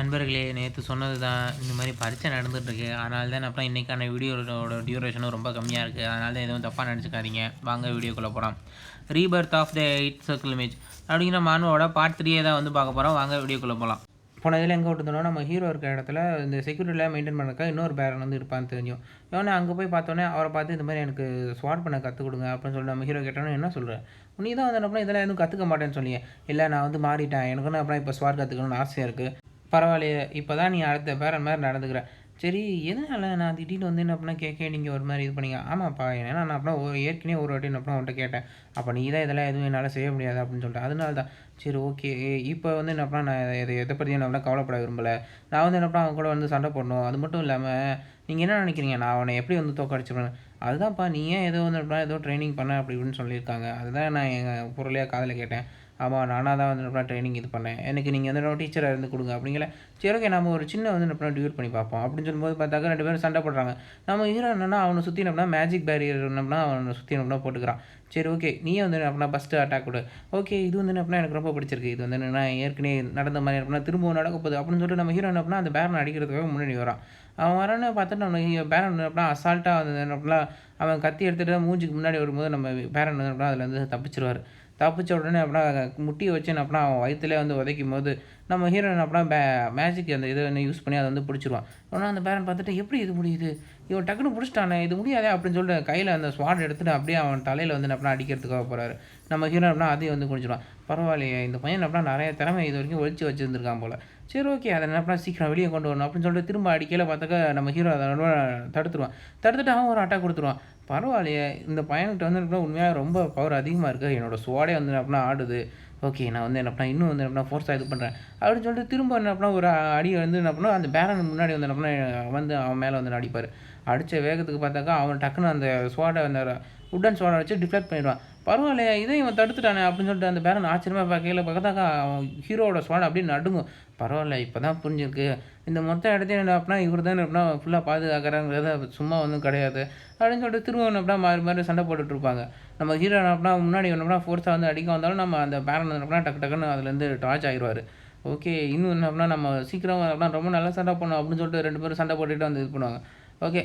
நண்பர்களே, நேத்து சொன்னது தான். இந்த மாரி பரீட்சை நடந்துட்டுருக்கு. அதனால தான் அப்புறம் இன்னைக்கான வீடியோவோட டியூரேஷனும் ரொம்ப கம்மியா இருக்கு. அதனால தான் எதுவும் தப்பா நெனச்சுக்காதீங்க. வாங்க வீடியோக்குள்ள போலாம். Rebirth of the 8 circle image அப்படிங்கிற மானுவோட பார்ட் 3 தான் வந்து பார்க்க போறோம். வாங்க வீடியோக்குள்ள போலாம். போன இதில எங்க விட்டுருந்தோம்னா, நம்ம ஹீரோ இருக்கிற இடத்துல இந்த செக்யூரிட்டிலாம் மெயின்டெயின் பண்ணதுக்காக இன்னொரு பேரன் வந்து இருப்பான்னு தெரியும். இவனே அங்க போய் பார்த்தோனே, அவர பார்த்து இந்த மாரி எனக்கு ஸ்வாட் பண்ண கத்துக் குடுங்க அப்படின்னு சொல்லி நம்ம ஹீரோ கேட்டோனே, என்ன சொல்ற? நீ தான் வந்து என்ன இதெல்லாம் எதுவும் கத்துக்க மாட்டேன்னு சொன்னியே. இல்ல நான் வந்து மாறிட்டேன். எனக்குன்னு அப்புறம் இப்ப ஸ்வாட் கத்துக்கணும்னு ஆசையா இருக்கு. பரவாயில்லையே! இப்ப தான் நீ அடுத்த பேரன் மாரி நடந்துக்கிற. சரி, எதனால நான் திடீர்னு வந்து என்ன பண்ணேன் கேட்க நீங்க ஒரு மாரி இது பண்ணீங்க? ஆமாப்பா, ஏன்னா நான் அப்பலாம் ஏற்கனவே ஒரு வாட்டி என்ன பண்ணேன் உன்ட்ட கேட்டேன். அப்ப நீ தான் இதெல்லாம் எதுவும் என்னால செய்ய முடியாது அப்படின்னு சொல்லிட்ட. அதனால தான். சரி, ஓகே. இப்ப வந்து என்ன பண்ணேன், நான் எத பத்தியும் என்ன பண்ண கவலைப்பட விரும்பல. நான் வந்து என்ன பண்ணேன் அவன் கூட வந்து சண்டை போடணும். அது மட்டும் இல்லாம, நீங்க என்ன நினைக்கிறீங்க? நான் அவன எப்படி வந்து தோற்கடிச்சுருவேன்னு? அதுதான்ப்பா, நீ ஏன் ஏதோ வந்து ஏதோ ட்ரெய்னிங் பண்ண அப்படி இப்படின்னு சொல்லியிருக்காங்க. அதுதான் நான் எங்க பொருளையா காதுல கேட்டேன். ஆமா, நானா தான் வந்து என்ன ட்ரெய்னிங் இது பண்ணேன். எனக்கு நீங்க வந்து டீச்சரா இருந்து குடுங்க அப்படிங்கல. சரி, ஓகே, நம்ம ஒரு சின்ன வந்து என்ன டியூட் பண்ணி பார்ப்போம். அப்படின்னு சொல்லும்போது பார்த்தாக்கா 2 பேரும் சண்டை போடுறாங்க. நம்ம ஹீரோ என்னன்னா அவன சுத்தி என்ன மேஜிக் பேரியர் என்னன்னா அவன சுத்தி என்ன போட்டுக்கிறான். சரி, ஓகே, நீயே வந்து என்ன ஃபர்ஸ்ட் அட்டாக் குடு. ஓகே, இது வந்து என்ன எனக்கு ரொம்ப பிடிச்சிருக்கு. இது வந்து என்னன்னா ஏற்கனவே நடந்த மாரி என்ன திரும்பவும் நடக்க போகுது அப்படின்னு சொல்லிட்டு நம்ம ஹீரோ என்ன அந்த பேரன அடிக்கிறதுக்காக முன்னாடி வரான். அவன் வரான்னு பார்த்துட்டு நம்ம பேரன் என்ன அசால்ட்டா வந்து என்ன அவன் கத்தி எடுத்துட்டு மூஞ்சிக்கு முன்னாடி வரும்போது நம்ம பேரன் என்ன அதுலேருந்து தப்பிச்சுருவாரு. தப்பிச்ச உடனே அப்படின்னா முட்டிய வச்சு என்ன அப்படின்னா அவன் வயித்துலயே வந்து உதைக்கும்போது, நம்ம ஹீரோ என்ன அப்படின்னா மேஜிக் அந்த இத வந்து யூஸ் பண்ணி அத வந்து புடிச்சுருவான். உடனே அந்த பேரன் பார்த்துட்டு, "எப்படி இது முடியுது? இவன் டக்குனு புடிச்சுட்டானே! இது முடியாதே!" அப்படின்னு சொல்லிட்டு கையில அந்த ஸ்வாட் எடுத்துட்டு அப்படியே அவன் தலையில வந்து என்ன அப்படின்னா அடிக்கிறதுக்காக போறாரு. நம்ம ஹீரோ அப்படின்னா அதையும் வந்து குனிஞ்சிருவான். பரவாயில்லையே! இந்த பையன் அப்படின்னா நெறைய திறமை இதுவரைக்கும் ஒளிச்சு வச்சிருந்திருக்கான் போல. சரி, ஓகே, அத என்ன அப்படின்னா சீக்கிரம் வெளிய கொண்டு வரணும் அப்படின்னு சொல்லிட்டு திரும்ப அடிக்கையில பார்த்தாக்கா நம்ம ஹீரோ அத தடுத்துருவான். தடுத்துட்டு அவன் ஒரு அட்டாக் குடுத்துருவான். பரவாயில்லையே! இந்த பையன்கிட்ட வந்து என்ன உண்மையாவே ரொம்ப பவர் அதிகமா இருக்கு. என்னோட ஸ்வாடே வந்து என்ன அப்படின்னா ஆடுது. ஓகே, நான் வந்து என்ன பண்ணேன், இன்னும் வந்து என்ன பண்ணேன் ஃபோர்ஸா இது பண்றேன். அப்படின்னு சொல்லிட்டு திரும்ப என்ன பண்ணேன், ஒரு அடி வந்து என்ன பண்ணேன், அந்த பேரன் முன்னாடி வந்து என்ன பண்ணேன், வந்து அவன் மேல வந்து அடிப்பாரு. அடிச்ச வேகத்துக்கு பார்த்தாக்கா, அவன் டக்குனு அந்த ஸ்வாட அந்த வுட்டன் ஸ்வாட வச்சு டிஃப்ளெக்ட் பண்ணிடுவான். பரவாயில்லையே! இதையும் இவன் தடுத்துட்டானே அப்படின்னு சொல்லிட்டு அந்த பேரன் ஆச்சரியமா பார்க்கையில பார்த்தாக்கா, அவன் ஹீரோவோட ஸ்வாட் அப்படியே நடுங்கும். பரவால்ல, இப்பதான் புரிஞ்சிருக்கு. இந்த மொத்த இடத்தையும் என்ன அப்படின்னா, இவரு தான் அப்படின்னா ஃபுல்லா பாதுகாக்கிறாங்கிறது சும்மா ஒண்ணும் கிடையாது. அப்படின்னு சொல்லிட்டு திரும்ப என்ன அப்படின்னா மாறி மாறி சண்டை போட்டுட்டு இருப்பாங்க. நம்ம ஹீரோ என்ன அப்படின்னா முன்னாடி என்ன அப்படின்னா ஃபோர்ஸா வந்து அடிக்க வந்தாலும், நம்ம அந்த பேரன் என்ன அப்படின்னா டக்கு டக்குன்னு அதுலேருந்து டார்ச் ஆகிருவாரு. ஓகே, இன்னும் என்ன அப்படின்னா நம்ம சீக்கிரம் அப்படின்னா ரொம்ப நல்லா சண்டை போடணும் அப்படின்னு சொல்லிட்டு 2 பேரும் சண்டை போட்டுட்டு வந்து இது பண்ணுவாங்க. ஓகே,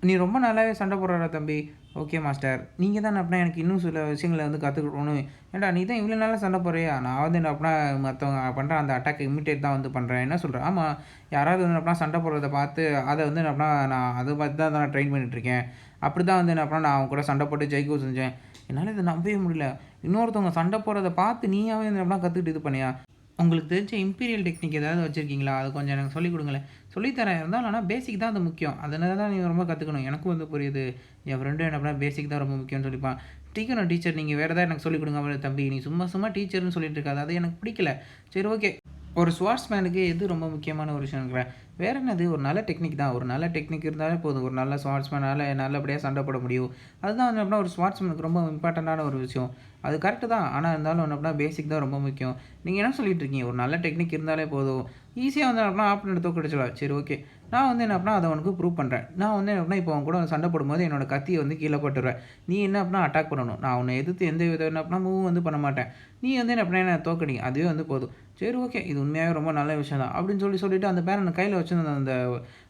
நீ ரொம்ப நல்லாவே சண்டை போடுறடா தம்பி. Okay master. நீங்க தானே அப்படின்னா எனக்கு இன்னும் சில விஷயங்கள வந்து கத்துக் குடுக்கணும். ஏன்டா நீ தான் இவ்வளோ நாளா சண்டை போடுறியா? நான் வந்து என்ன அப்படின்னா மத்தவங்க பண்ற அந்த அட்டாக்க இமிட்டேட் தான் வந்து பண்றேன். என்ன சொல்ற? ஆமா. யாராவது வந்து அப்படின்னா சண்டை போடுறத பார்த்து அத வந்து என்ன அப்படின்னா நான் அத பார்த்து தான் நான் ட்ரெயின் பண்ணிட்டு இருக்கேன். அப்படிதான் வந்து என்ன அப்படின்னா நான் அவங்க கூட சண்டை போட்டு ஜெயிக்கவும் செஞ்சேன். என்னால இத நம்பவே முடியல. இன்னொருத்தவங்க சண்டை போடுறத பார்த்து நீயாவே என்ன அப்படின்னா கத்துக்கிட்டு இது பண்ணியா? உங்களுக்கு தெரிஞ்ச இம்பீரியல் டெக்னிக் ஏதாவது வச்சிருக்கீங்களா? அது கொஞ்சம் எனக்கு சொல்லிக் குடுங்களேன். சொல்லி தரேன். இருந்தாலும் ஆனா பேசிக் தான் அது முக்கியம். அதனால தான் நீங்க ரொம்ப கத்துக்கணும். எனக்கும் வந்து புரியுது. என் ஃப்ரெண்டும் என்ன பண்ணா பேசிக் தான் ரொம்ப முக்கியம்னு சொல்லிப்பான். "டீக்கணும் டீச்சர், நீங்க வேற ஏதாவது எனக்கு சொல்லிக் குடுங்க." அவரு, "தம்பி, நீ சும்மா சும்மா டீச்சர்ன்னு சொல்லிட்டு இருக்காத. அது எனக்கு பிடிக்கல." சரி, ஓகே. ஒரு ஸ்வார்ட்ஸ்மேனுக்கு எது ரொம்ப முக்கியமான ஒரு விஷயம்ங்கிறேன். வேற என்னது, ஒரு நல்ல டெக்னிக் தான். ஒரு நல்ல டெக்னிக் இருந்தாலே போதும். ஒரு நல்ல ஸ்வார்ட்ஸ்மேனால நல்லபடியா சண்டை போட முடியும். அதுதான் வந்து எப்படின்னா ஒரு ஸ்வார்ட்ஸ்மேனுக்கு ரொம்ப இம்பார்ட்டன்ட்டான ஒரு விஷயம். அது கரெக்ட்டு தான். ஆனா இருந்தாலும் என்ன அப்படின்னா பேசிக் தான் ரொம்ப முக்கியம். நீங்க என்ன சொல்லிட்டு இருக்கீங்க? ஒரு நல்ல டெக்னிக் இருந்தாலே போதும். ஈஸியா வந்து என்ன அப்படின்னா ஆப்போனன்ட்ட தோற்கடிச்சிடலாம். சரி, ஓகே. நான் வந்து என்ன அப்படின்னா அத உனக்கு ப்ரூவ் பண்றேன். நான் வந்து என்ன அப்படின்னா இப்போ உன் கூட சண்டை போடும்போது என்னோட கத்திய வந்து கீழ போட்டுருவேன். நீ என்ன அப்படின்னா அட்டாக் பண்ணணும். நான் உன்ன எதிர்த்து எந்த வித என்ன அப்படின்னா மூவும் வந்து பண்ண மாட்டேன். நீ வந்து என்ன அப்படின்னா என்ன தோற்கடி. அதுவே வந்து போதும். சரி, ஓகே, இது உண்மையாவே ரொம்ப நல்ல விஷயம் தான். அப்படின்னு சொல்லிட்டு அந்த பேரன் கையில வச்சிருந்த அந்த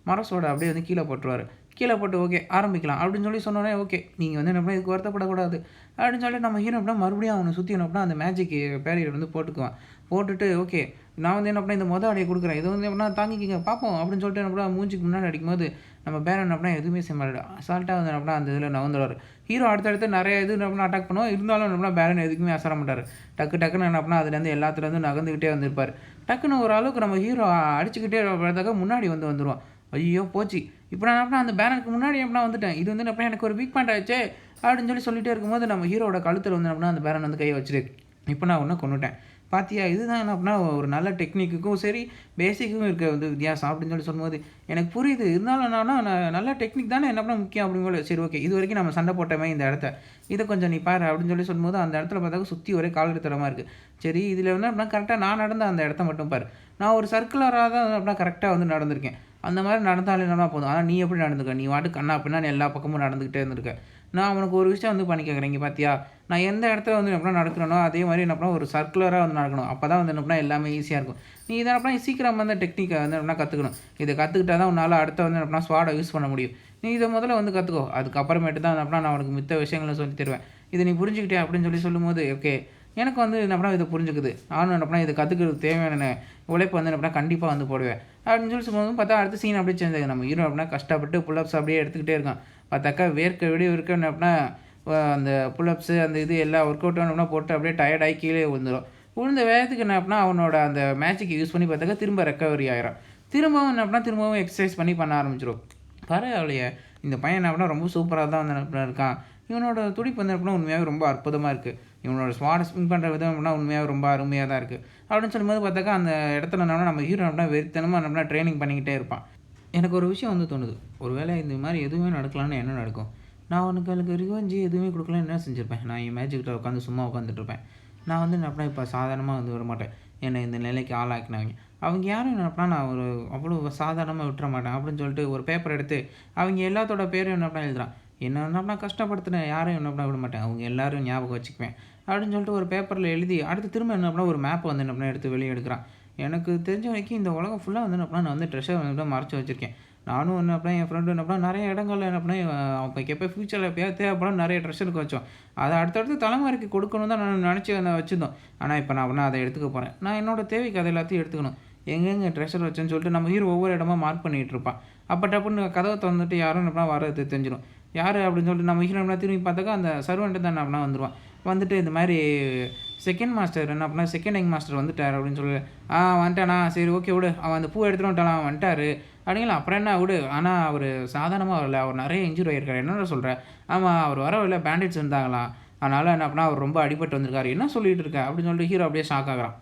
மரசோட அப்படியே வந்து கீழ போட்டுருவாரு. கீழ போட்டு ஓகே ஆரம்பிக்கலாம் அப்படின்னு சொன்னோனே, ஓகே, நீங்க வந்து என்ன இதுக்கு வருத்தப்படக்கூடாது அப்படின்னு சொல்லிட்டு நம்ம ஹீரோ அப்படின்னா மறுபடியும் அவன சுத்தி என்ன அப்படின்னா அந்த மேஜிக் பேரியர் வந்து போட்டுக்குவான். போட்டுட்டு ஓகே, நான் வந்து என்ன அப்படின்னா இந்த அடிய குடுக்குறேன். இத வந்து எப்படின்னா தாங்கிக்கங்க பார்ப்போம் அப்படின்னு சொல்லிட்டு என்ன அப்படின்னா மூஞ்சிக்கு முன்னாடி அடிக்கும்போது, நம்ம பேரன் என்ன அப்படின்னா எதுவுமே செய்ய மாட்டாரு. அசால்ட்டா வந்து என்ன அப்படின்னா அந்த இதில நவுந்துருவாரு. ஹீரோ அடுத்தடுத்து நெறைய இது என்ன அப்படின்னா அட்டாக் பண்ணுவான். இருந்தாலும் என்ன அப்படின்னா பேரன் எதுக்குமே அசர மாட்டாரு. டக்கு டக்குன்னு என்ன அப்படின்னா அதுலேருந்து எல்லாத்துலேருந்து நகர்ந்துகிட்டே வந்திருப்பாரு. டக்குன்னு ஒரு அளவுக்கு நம்ம ஹீரோ அடிச்சுக்கிட்டே பார்த்தாக்கா முன்னாடி வந்துருவான். ஐய்யயோ! போச்சு. இப்ப நான் எப்படின்னா அந்த பேனருக்கு முன்னாடி எப்படின்னா வந்துட்டேன். இது வந்து எப்படின்னா எனக்கு ஒரு வீக் பாயிண்ட் ஆச்சே! அப்படின்னு சொல்லிட்டே இருக்கும்போது நம்ம ஹீரோவோட கழுத்துல வந்து எப்படின்னா அந்த பேரன் வந்து கைய வச்சுட்டு, இப்ப நான் உன்ன கொன்னுட்டேன். பாத்தியா? இதுதான் என்ன அப்படின்னா ஒரு நல்ல டெக்னிக்குக்கும் சரி, பேசிக்குக்கும் இருக்க வந்து வித்தியாசம் அப்படின்னு சொல்லும்போது, எனக்கு புரியுது. இருந்தாலும் என்னன்னா நல்ல டெக்னிக் தானே என்ன பண்ண முக்கியம் அப்படிங்கும்போது, சரி, ஓகே, இதுவரைக்கும் நம்ம சண்டை போட்டோமே இந்த இடத்த. இத கொஞ்சம் நீ பாரு அப்படின்னு சொல்லும்போது, அந்த இடத்துல பார்த்தாக்க சுத்தி ஒரே கால் தடமா இருக்கு. சரி, இதுல வந்து அப்படின்னா கரெக்ட்டா நான் நடந்த அந்த இடத்த மட்டும் பாரு. நான் ஒரு சர்க்குலரா தான் அப்படின்னா கரெக்ட்டா வந்து நடந்திருக்கேன். அந்த மாரி நடந்தாலே என்னன்னா போதும். ஆனா நீ எப்படி நடந்துக்க? நீ பாட்டுக்கு கன்னா பின்னான்னு எல்லா பக்கமும் நடந்துகிட்டே இருந்திருக்க. நான் உனக்கு ஒரு விஷயம் வந்து பண்ணி கேட்குறேன். இங்க பார்த்தியா? நான் எந்த இடத்துல வந்து என்ன பண்ணா நடக்கிறேனோ, அதே மாரி என்ன பண்ணணும் ஒரு சர்க்குலரா வந்து நடக்கணும். அப்பதான் வந்து என்ன பண்ணா எல்லாமே ஈஸியா இருக்கும். நீ இத என்ன பண்ணா சீக்கிரம் வந்து டெக்னிக்க வந்து என்ன பண்ணா கத்துக்கணும். இத கத்துக்கிட்டா தான் உன்னால அடுத்து வந்து என்ன பண்ணா ஸ்வாட யூஸ் பண்ண முடியும். நீ இத முதல்ல வந்து கத்துக்கோ. அதுக்கப்புறமேட்டு தான் என்ன பண்ணா நான் உனக்கு மித்த விஷயங்கள சொல்லித் தருவேன். இத நீ புரிஞ்சுக்கிட்டியா? அப்படின்னு சொல்லும்போது, ஓகே. எனக்கு வந்து என்ன பண்ணா இத புரிஞ்சுக்குது. நானும் என்ன பண்ணா இத கத்துக்கிறதுக்கு தேவையான உழைப்பு வந்து என்ன பண்ணா கண்டிப்பா வந்து போடுவேன். அப்படின்னு சொல்லும்போது பார்த்தா அடுத்த சீன் அப்படியே சேஞ்ச் ஆகுது. நம்ம ஹீரோ அப்படின்னா கஷ்டப்பட்டு புல் அப்ஸ் அப்படியே எடுத்துக்கிட்டே இருக்கான். பார்த்தாக்கா வேர்க்க விறுவிறுக்க என்ன அப்படின்னா அந்த புல் அப்ஸு அந்த இது எல்லா ஒர்க் அவுட்டும் என்ன பண்ணா போட்டு அப்படியே டயர்ட் ஆகி கீழே விழுந்துரும். விழுந்த வேகத்துக்கு என்ன அப்படின்னா அவனோட அந்த மேஜிக்க யூஸ் பண்ணி பார்த்தாக்கா திரும்ப ரெக்கவரி ஆயிரான். திரும்பவும் என்ன அப்படின்னா திரும்பவும் எக்சர்சைஸ் பண்ண ஆரம்பிச்சுரும். பரவாயில்லையே! இந்த பையன் என்ன பண்ணா ரொம்ப சூப்பரா தான் வந்து என்ன பண்ணா இருக்கான். இவனோட துடிப்பு வந்து என்ன பண்ணா உண்மையாவே ரொம்ப அற்புதமா இருக்கு. இவனோட ஸ்வாட ஸ்விங் பண்ற விதம் எப்படின்னா உண்மையாவே ரொம்ப அருமையா தான் இருக்கு. அப்படின்னு சொல்லும்போது பார்த்தாக்கா அந்த இடத்துல என்ன பண்ணா நம்ம ஹீரோ என்ன பண்ணா வெறித்தனமா என்ன பண்ணா ட்ரெய்னிங் பண்ணிக்கிட்டே இருப்பான். எனக்கு ஒரு விஷயம் வந்து தோணுது. ஒரு வேளை இந்த மாரி எதுவுமே நடக்கலன்னா என்ன நடக்கும்? நான் அவனுங்களுக்கு ரிவெஞ்ச் எதுவுமே குடுக்கலன்னா என்ன செஞ்சிருப்பேன்? நான் என் மேஜிக் கிட்ட உட்காந்து சும்மா உட்காந்துட்டு இருப்பேன். நான் வந்து என்ன பண்ணேன், இப்ப சாதாரணமா வந்து விடமாட்டேன். என்னை இந்த நிலைக்கு ஆளாக்கினவங்க. அவங்க யாரும் என்ன பண்ணா நான் ஒரு அவ்வளோ சாதாரணமா விட்டுற மாட்டேன் அப்படின்னு சொல்லிட்டு ஒரு பேப்பர் எடுத்து அவங்க எல்லாத்தோட பேரையும் என்ன பண்ண எழுதுறான். என்ன என்ன பண்ணா கஷ்டப்படுத்தின யாரையும் என்ன பண்ண விட மாட்டேன். அவங்க எல்லாரும் ஞாபகம் வச்சுக்குவேன். அப்படின்னு சொல்லிட்டு ஒரு பேப்பர்ல எழுதி அடுத்து திரும்ப என்ன பண்ணா ஒரு மேப் வந்து என்ன பண்ணா எடுத்து வெளிய எடுக்குறான். எனக்கு தெரிஞ்ச வரைக்கும் இந்த உலகம் ஃபுல்லா வந்து என்ன பண்ணா நான் வந்து ட்ரெஷர் வந்து மறைச்சு வச்சிருக்கேன். நானும் என்ன பண்ணேன், என் ஃப்ரெண்டும் என்ன பண்ணோம், நெறைய இடங்கள்ல என்ன பண்ணேன், அப்போக்கு எப்போ ஃப்யூச்சர்ல எப்பயாவது தேவைப்படும் நெறைய ட்ரெஷருக்கு வச்சோம். அத அடுத்தடுத்து தலைமுறைக்கு கொடுக்கணும்னு தான் நான் நெனச்சு அத வச்சிருந்தோம். ஆனா, இப்ப நான் வேணா அத எடுத்துக்க போறேன். நான் என்னோட தேவைக்கு அத எல்லாத்தையும் எடுத்துக்கணும். எங்கெங்க ட்ரெஷர் வச்சேன்னு சொல்லிட்டு நம்ம ஹீரோ ஒவ்வொரு இடமா மார்க் பண்ணிட்டு இருப்பான். அப்ப டப்புன்னு கதவ தொறந்துட்டு யாரோ என்ன பண்ணா வர்றது தெரிஞ்சிரும். யாரு அப்படின்னு சொல்லிட்டு நம்ம ஹீரோ என்ன திரும்பி பார்த்தாக்கா, அந்த சர்வெண்ட் தான் என்ன பண்ணா வந்துருவான். வந்துட்டு இந்த மாரி செகண்ட் மாஸ்டர் என்ன பண்ணா, செகண்ட் யங் மாஸ்டர் வந்துட்டாரு அப்படின்னு சொல்லி, வந்துட்டானா? சரி ஓகே விடு. அவன் அந்த பூ எடுத்துட்டு வந்துட்டான்ல, அவன் வந்துட்டாரு. அப்படிங்களா? அப்புறம் என்ன விடு. ஆனா அவரு சாதாரணமா வரல. அவர் நெறைய இன்ஜூரி ஆயிருக்காரு. என்னடா சொல்ற? ஆமா அவர் வரவில்ல பேண்டேஜ் இருந்தாங்களாம். அதனால என்ன பண்ணா, அவர் ரொம்ப அடிபட்டு வந்திருக்காரு. என்ன சொல்லிட்டு இருக்க? அப்படின்னு சொல்லிட்டு ஹீரோ அப்படியே ஷாக் ஆகுறான்.